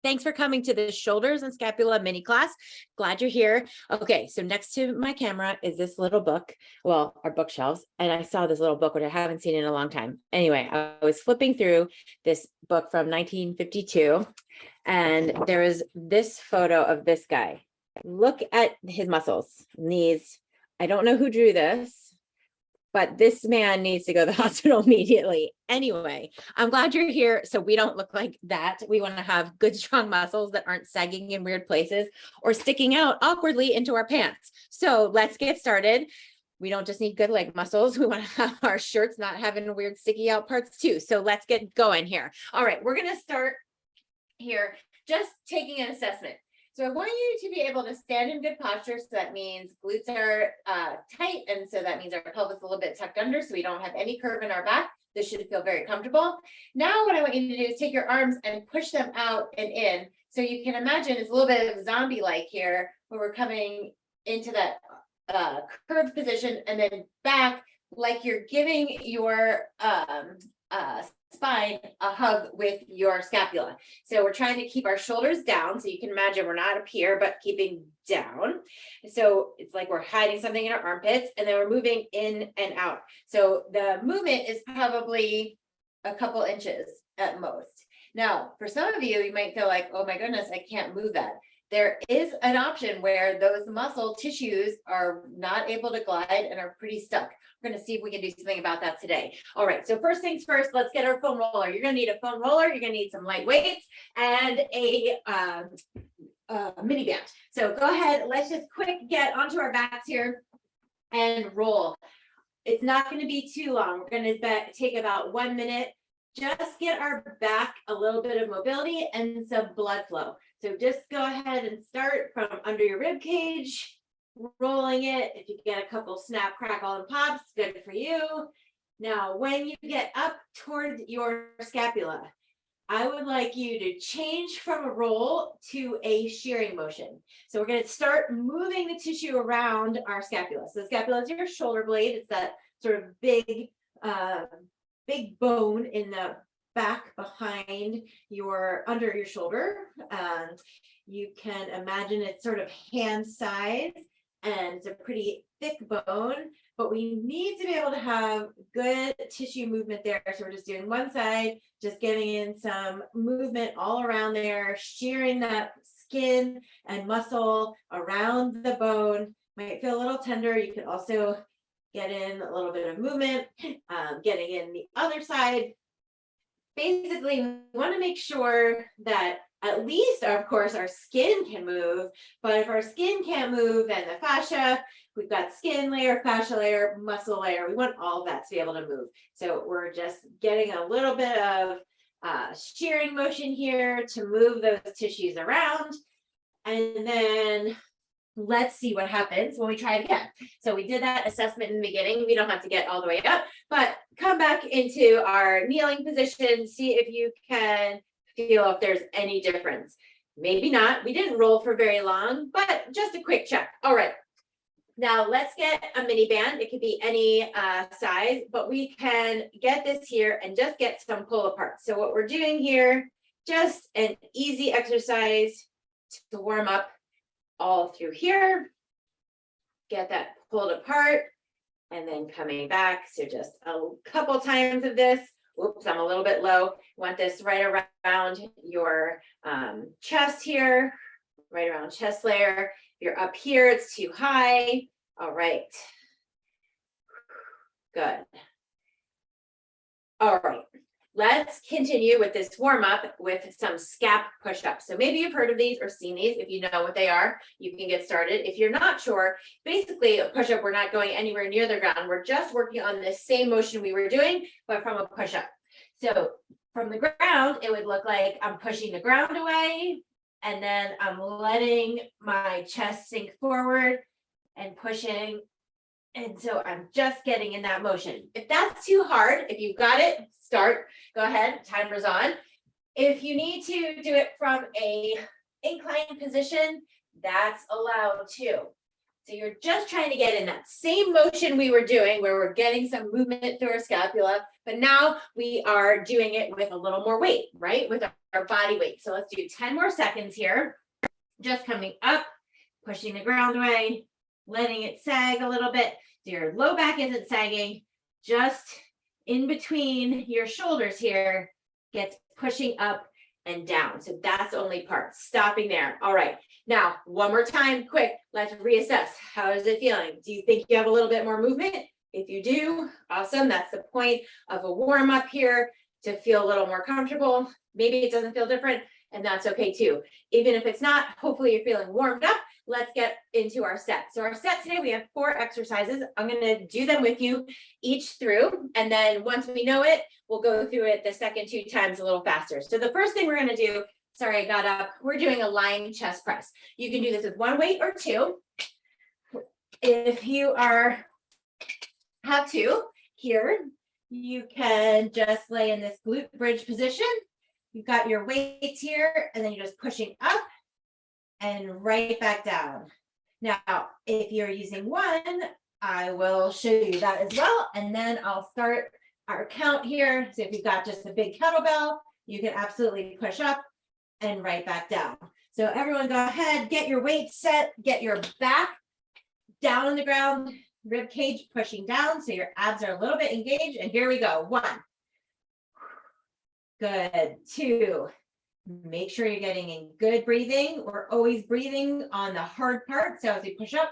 Thanks for coming to the shoulders and scapula mini class. Glad you're here. Okay, so next to my camera is this little book, well, our bookshelves, and I saw this little book, which I haven't seen in a long time. Anyway, I was flipping through this book from 1952, and there is this photo of this guy. Look at his muscles, knees. I don't know who drew this, but this man needs to go to the hospital immediately. Anyway, I'm glad you're here so we don't look like that. We want to have good, strong muscles that aren't sagging in weird places or sticking out awkwardly into our pants. So let's get started. We don't just need good leg muscles. We want to have our shirts not having weird sticky out parts too. So let's get going here. All right, we're going to start here just taking an assessment. So I want you to be able to stand in good posture. So that means glutes are tight. And so that means our pelvis is a little bit tucked under so we don't have any curve in our back. This should feel very comfortable. Now what I want you to do is take your arms and push them out and in. So you can imagine it's a little bit of zombie-like here where we're coming into that curved position and then back like you're giving your spine a hug with your scapula. So we're trying to keep our shoulders down. So you can imagine we're not up here, but keeping down. So it's like we're hiding something in our armpits and then we're moving in and out. So the movement is probably a couple inches at most. Now, for some of you, you might feel like, oh my goodness, I can't move that. There is an option where those muscle tissues are not able to glide and are pretty stuck. We're going to see if we can do something about that today. All right, so first things first, let's get our foam roller. You're going to need a foam roller. You're going to need some light weights and a mini band. So go ahead, let's just quick get onto our backs here and roll. It's not going to be too long. We're going to take about 1 minute. Just get our back a little bit of mobility and some blood flow. So just go ahead and start from under your rib cage, rolling it. If you get a couple snap, crackle, and pops, good for you. Now, when you get up toward your scapula, I would like you to change from a roll to a shearing motion. So we're going to start moving the tissue around our scapula. So the scapula is your shoulder blade. It's that sort of big bone in the back behind under your shoulder. You can imagine it's sort of hand size and it's a pretty thick bone, but we need to be able to have good tissue movement there. So we're just doing one side, just getting in some movement all around there, shearing that skin and muscle around the bone. Might feel a little tender. You can also get in a little bit of movement, getting in the other side. Basically, we want to make sure that at least, of course, our skin can move, but if our skin can't move, then the fascia, we've got skin layer, fascia layer, muscle layer, we want all of that to be able to move. So we're just getting a little bit of shearing motion here to move those tissues around. And then let's see what happens when we try it again. So we did that assessment in the beginning. We don't have to get all the way up, but come back into our kneeling position, see if you can feel if there's any difference. Maybe not. We didn't roll for very long, but just a quick check. All right. Now let's get a mini band. It could be any size, but we can get this here and just get some pull apart. So what we're doing here, just an easy exercise to warm up all through here, get that pulled apart, and then coming back. So just a couple times of this. Oops, I'm a little bit low. Want this right around your chest here, right around chest layer. If you're up here, it's too high. All right. Good. All right. Let's continue with this warm up with some scap push-ups. So maybe you've heard of these or seen these. If you know what they are, you can get started. If you're not sure, basically a push-up, we're not going anywhere near the ground. We're just working on the same motion we were doing, but from a push-up. So from the ground, it would look like I'm pushing the ground away, and then I'm letting my chest sink forward and pushing. And so I'm just getting in that motion. If that's too hard, if you've got it, start, go ahead, timer's on. If you need to do it from a inclined position, that's allowed too. So you're just trying to get in that same motion we were doing where we're getting some movement through our scapula, but now we are doing it with a little more weight, right? With our body weight. So let's do 10 more seconds here. Just coming up, pushing the ground away, letting it sag a little bit. So your low back isn't sagging, just in between your shoulders here gets pushing up and down. So that's the only part, stopping there. All right, now one more time, quick, let's reassess. How is it feeling? Do you think you have a little bit more movement? If you do, awesome. That's the point of a warm up here, to feel a little more comfortable. Maybe it doesn't feel different, and that's okay too. Even if it's not, hopefully you're feeling warmed up. Let's get into our set. So our set today, we have 4 exercises. I'm gonna do them with you each through, and then once we know it, we'll go through it the second 2 times a little faster. So the first thing we're gonna do, sorry, I got up, we're doing a lying chest press. You can do this with 1 weight or 2. If you have 2 here, you can just lay in this glute bridge position. You've got your weights here, and then you're just pushing up and right back down. Now, if you're using 1, I will show you that as well, and then I'll start our count here. So if you've got just a big kettlebell, you can absolutely push up and right back down. So everyone go ahead, get your weight set, get your back down on the ground, rib cage pushing down so your abs are a little bit engaged, and here we go. 1. Good. 2. Make sure you're getting in good breathing. We're always breathing on the hard part. So as we push up.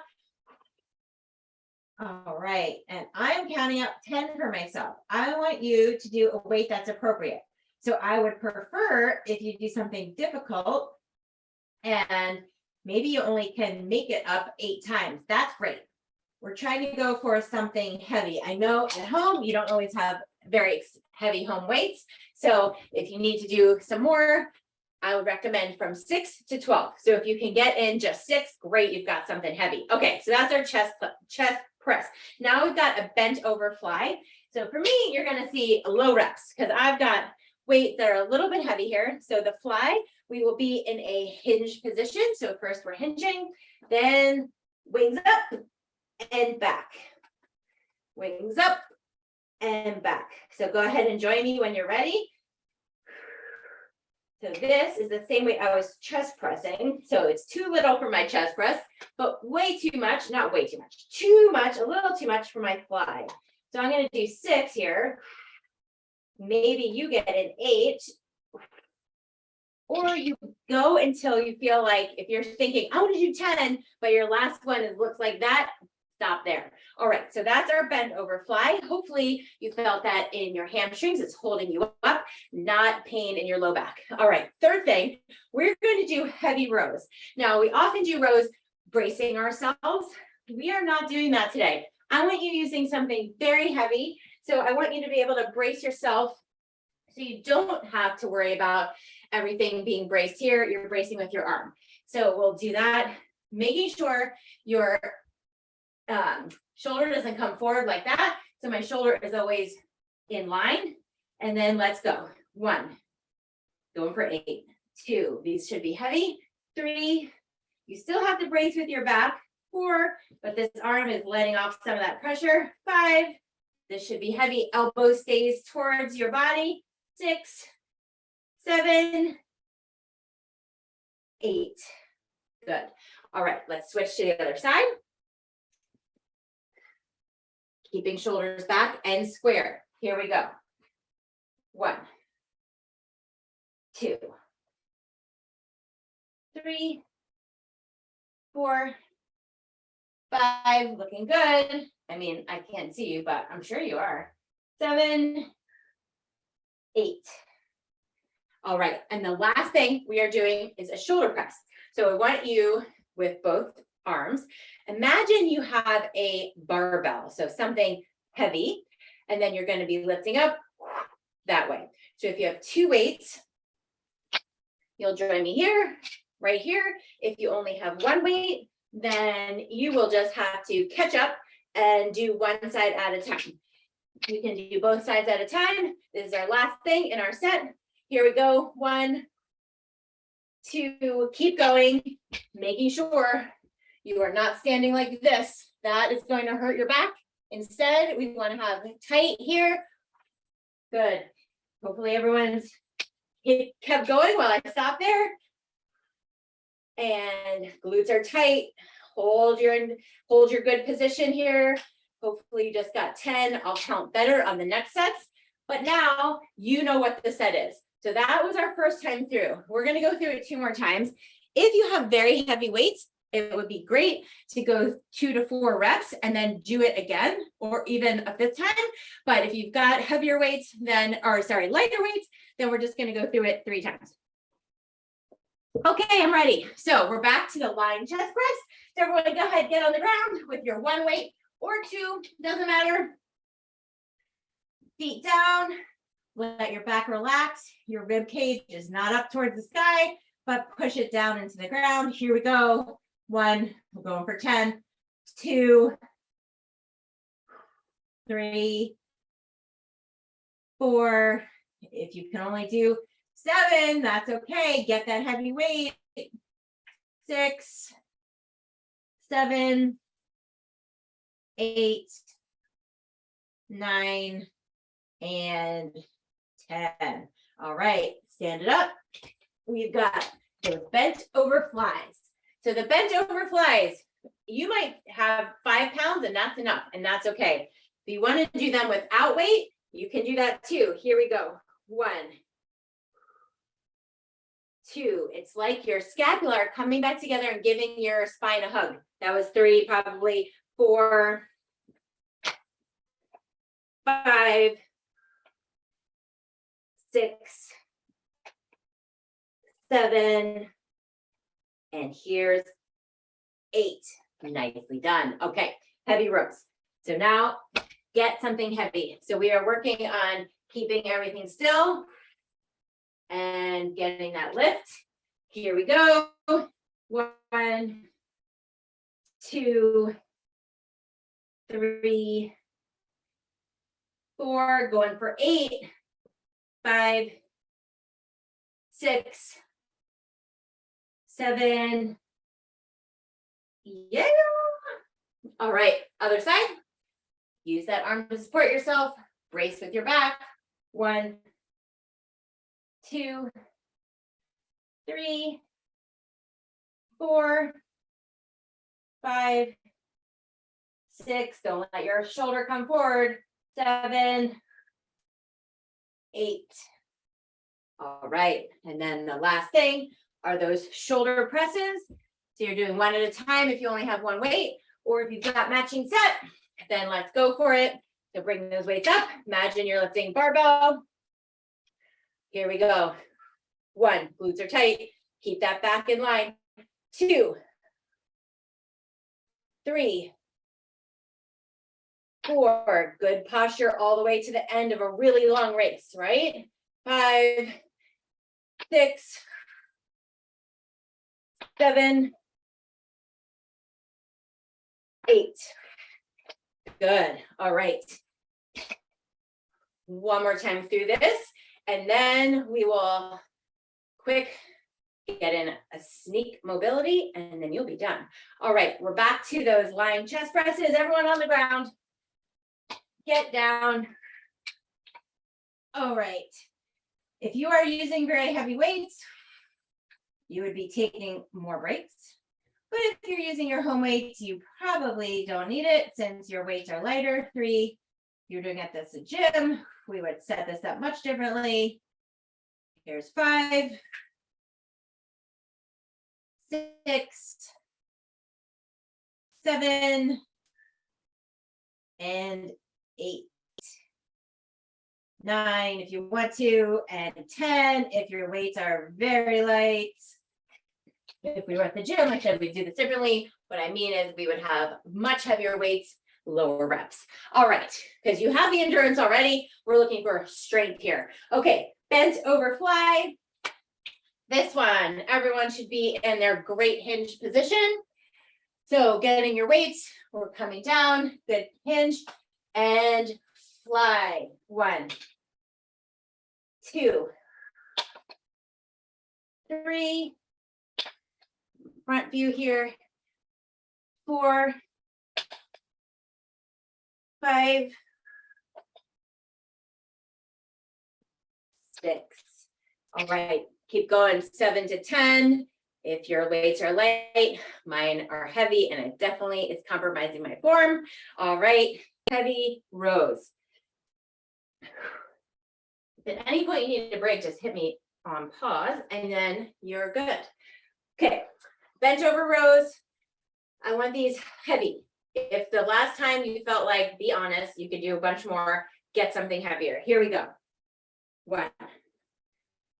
All right. And I'm counting up 10 for myself. I want you to do a weight that's appropriate. So I would prefer if you do something difficult and maybe you only can make it up 8 times. That's great. We're trying to go for something heavy. I know at home, you don't always have very heavy home weights. So if you need to do some more, I would recommend from 6 to 12. So if you can get in just 6, great, you've got something heavy. Okay, so that's our chest press. Now we've got a bent over fly. So for me, you're gonna see low reps because I've got weights that are a little bit heavy here. So the fly, we will be in a hinge position. So first we're hinging, then wings up and back. Wings up and back. So go ahead and join me when you're ready. So this is the same way I was chest pressing. So it's too little for my chest press, but way too much, not way too much, a little too much for my fly. So I'm going to do 6 here. Maybe you get an 8, or you go until you feel like, if you're thinking, I want to do 10, but your last one looks like that, stop there. All right, so that's our bent over fly. Hopefully you felt that in your hamstrings. It's holding you up, not pain in your low back. All right, third thing, we're going to do heavy rows. Now, we often do rows bracing ourselves. We are not doing that today. I want you using something very heavy. So I want you to be able to brace yourself so you don't have to worry about everything being braced here. You're bracing with your arm. So we'll do that, making sure your shoulder doesn't come forward like that. So my shoulder is always in line. And then let's go. 1, going for 8, 2, these should be heavy. 3, you still have to brace with your back. 4, but this arm is letting off some of that pressure. 5, this should be heavy. Elbow stays towards your body. 6, 7, 8. Good. All right, let's switch to the other side. Keeping shoulders back and square. Here we go. 1, 2, 3, 4, 5, looking good. I mean, I can't see you, but I'm sure you are. 7, 8. All right, and the last thing we are doing is a shoulder press. So I want you, with both arms, imagine you have a barbell, so something heavy, and then you're going to be lifting up that way. So if you have 2 weights, you'll join me here, right here. If you only have 1 weight, then you will just have to catch up and do one side at a time. You can do both sides at a time. This is our last thing in our set. Here we go. 1, 2, keep going, making sure You are not standing like this. That is going to hurt your back. Instead, we want to have tight here. Good. Hopefully everyone's kept going while I stop there. And glutes are tight. Hold your good position here. Hopefully you just got 10. I'll count better on the next sets. But now you know what the set is. So that was our first time through. We're going to go through it 2 more times. If you have very heavy weights, it would be great to go 2 to 4 reps and then do it again, or even a 5th time. But if you've got heavier weights, lighter weights, then we're just going to go through it 3 times. Okay, I'm ready. So we're back to the lying chest press. So everyone go ahead, get on the ground with your 1 weight or 2, doesn't matter. Feet down, let your back relax. Your rib cage is not up towards the sky, but push it down into the ground. Here we go. 1, we're going for 10, 2, 3, 4. If you can only do 7, that's okay. Get that heavy weight. 6, 7, 8, 9, and 10. All right, stand it up. We've got those bent over flies. So the bent over flies, you might have 5 pounds and that's enough, and that's okay. If you want to do them without weight, you can do that too. Here we go. 1, 2. It's like your scapula are coming back together and giving your spine a hug. That was 3, probably 4, 5, 6, 7, and here's 8. Nicely done. Okay, heavy rows. So now get something heavy. So we are working on keeping everything still and getting that lift. Here we go. 1, 2, 3, 4, going for 8, 5, 6, 7. Yeah. All right, other side. Use that arm to support yourself. Brace with your back. 1, 2, 3, 4, 5, 6. Don't let your shoulder come forward. 7, 8. All right, and then the last thing are those shoulder presses. So you're doing 1 at a time if you only have 1 weight, or if you've got matching set, then let's go for it. So bring those weights up. Imagine you're lifting barbell. Here we go. 1, glutes are tight. Keep that back in line. 2, 3, 4. Good posture all the way to the end of a really long race, right? 5, 6, 7, 8. Good. All right. 1 more time through this, and then we will get in a sneak mobility, and then you'll be done. All right, we're back to those lying chest presses. Everyone on the ground, get down. All right. If you are using very heavy weights, you would be taking more breaks. But if you're using your home weights, you probably don't need it since your weights are lighter. 3, you're doing at this at gym, we would set this up much differently. Here's 5, 6, 7, and 8. 9 if you want to, and 10 if your weights are very light. If we were at the gym, I said we'd do this differently. What I mean is we would have much heavier weights, lower reps. All right, because you have the endurance already, we're looking for strength here. Okay, bent over fly. This one, everyone should be in their great hinge position. So getting your weights, we're coming down, good hinge, and fly. 1, 2, 3. Front view here. 4, 5, 6. All right, keep going, 7 to 10. If your weights are light, mine are heavy, and it definitely is compromising my form. All right, heavy rows. If at any point you need a break, just hit me on pause, and then you're good. Okay, bench over rows. I want these heavy. If the last time you felt like, be honest, you could do a bunch more, get something heavier. Here we go. 1.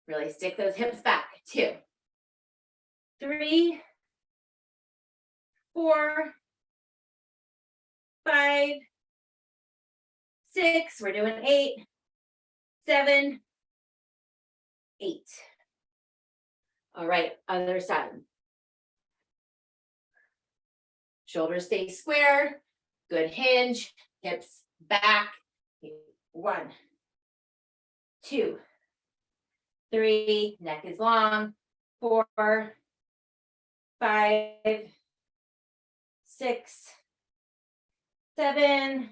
Really stick those hips back. 2, 3, 4, 5, 6. We're doing 8, 7, 8. All right, other side. Shoulders stay square. Good hinge. Hips back. 1, 2, 3. Neck is long. 4, 5, 6, 7, 8.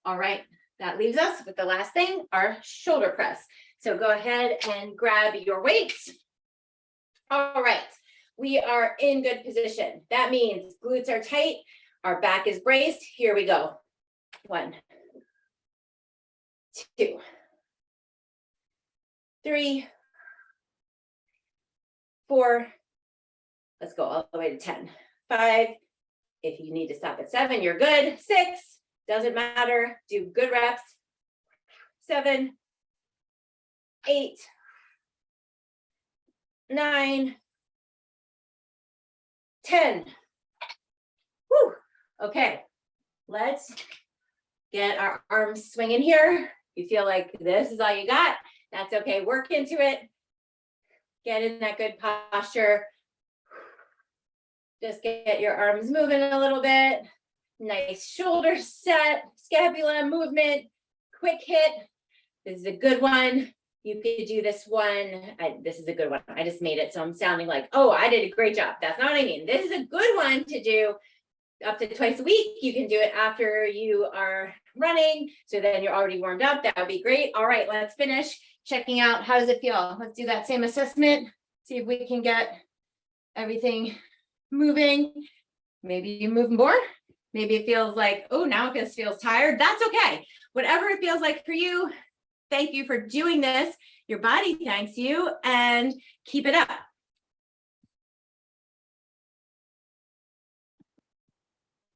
All right, that leaves us with the last thing, our shoulder press. So go ahead and grab your weights. All right, we are in good position. That means glutes are tight, our back is braced. Here we go. 1, 2, 3, 4. Let's go all the way to 10. 5. If you need to stop at 7, you're good. 6. Doesn't matter. Do good reps. 7, 8, 9, 10. Woo. Okay, let's get our arms swinging here. You feel like this is all you got, that's okay. Work into it. Get in that good posture. Just get your arms moving a little bit. Nice shoulder set, scapula movement, quick hit. This is a good one. You could do this one. This is a good one. I just made it, so I'm sounding like, oh, I did a great job. That's not what I mean. This is a good one to do up to twice a week. You can do it after you are running. So then you're already warmed up. That would be great. All right, let's finish checking out. How does it feel? Let's do that same assessment. See if we can get everything moving. Maybe you move more. Maybe it feels like, oh, now it feels tired. That's okay. Whatever it feels like for you. Thank you for doing this. Your body thanks you, and keep it up.